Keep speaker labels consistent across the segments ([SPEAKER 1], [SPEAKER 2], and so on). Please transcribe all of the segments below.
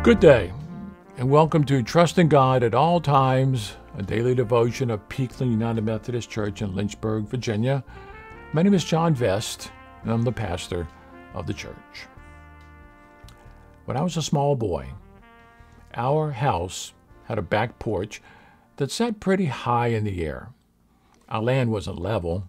[SPEAKER 1] Good day, and welcome to Trusting God at All Times, a daily devotion of Peakland United Methodist Church in Lynchburg, Virginia. My name is John Vest, and I'm the pastor of the church. When I was a small boy, our house had a back porch that sat pretty high in the air. Our land wasn't level.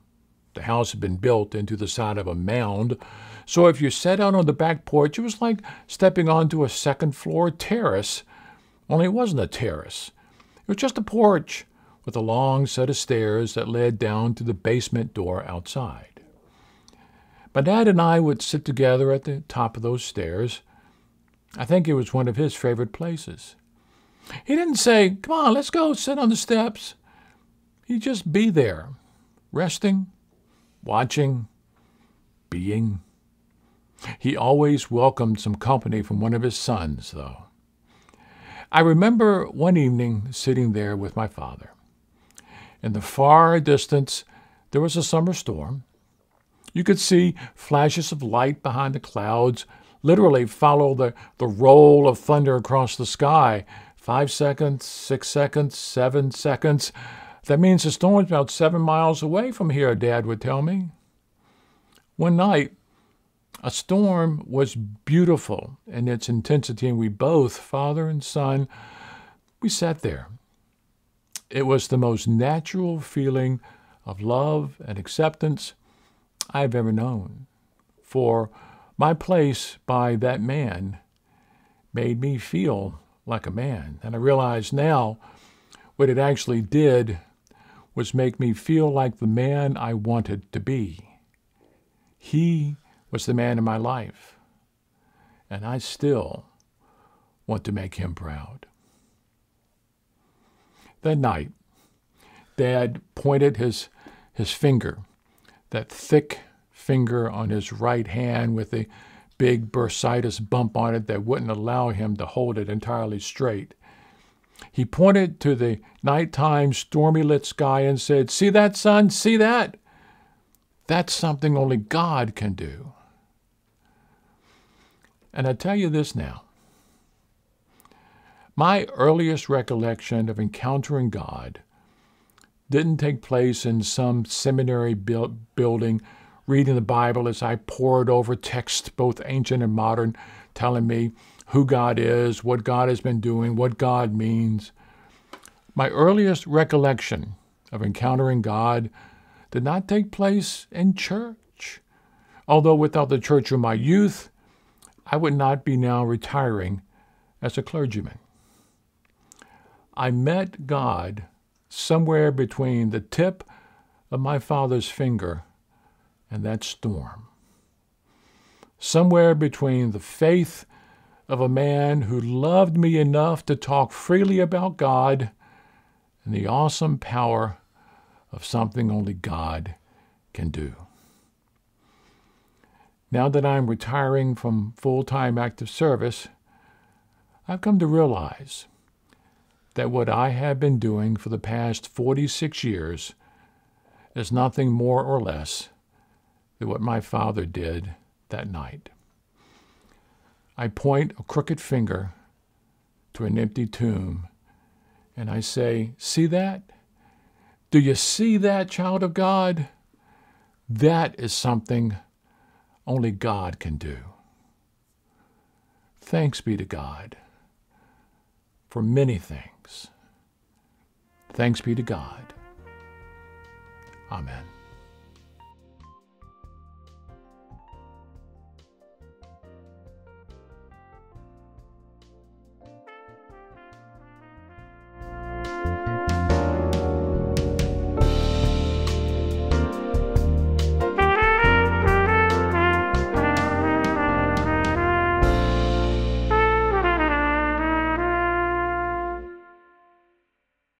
[SPEAKER 1] The house had been built into the side of a mound, so if you sat out on the back porch, it was like stepping onto a second-floor terrace, only it wasn't a terrace. It was just a porch with a long set of stairs that led down to the basement door outside. My dad and I would sit together at the top of those stairs. I think it was one of his favorite places. He didn't say, "Come on, let's go sit on the steps." He'd just be there, resting, watching, being. He always welcomed some company from one of his sons, though. I remember one evening sitting there with my father. In the far distance, there was a summer storm. You could see flashes of light behind the clouds, literally follow the roll of thunder across the sky. 5 seconds, 6 seconds, 7 seconds. That means the storm's about 7 miles away from here, Dad would tell me. One night, a storm was beautiful in its intensity, and we both, father and son, we sat there. It was the most natural feeling of love and acceptance I've ever known. For my place by that man made me feel like a man. And I realize now what it actually did was make me feel like the man I wanted to be. He was the man in my life, and I still want to make him proud. That night, Dad pointed his finger, that thick finger on his right hand with a big bursitis bump on it that wouldn't allow him to hold it entirely straight. He pointed to the nighttime stormy lit sky and said, "See that, son? See that? That's something only God can do." And I tell you this now. My earliest recollection of encountering God didn't take place in some seminary building, reading the Bible as I pored over texts, both ancient and modern, telling me who God is, what God has been doing, what God means. My earliest recollection of encountering God did not take place in church, although without the church of my youth, I would not be now retiring as a clergyman. I met God somewhere between the tip of my father's finger and that storm. Somewhere between the faith of a man who loved me enough to talk freely about God and the awesome power of something only God can do. Now that I'm retiring from full-time active service, I've come to realize that what I have been doing for the past 46 years is nothing more or less than what my father did that night. I point a crooked finger to an empty tomb, and I say, "See that? Do you see that, child of God? That is something only God can do." Thanks be to God for many things. Thanks be to God. Amen.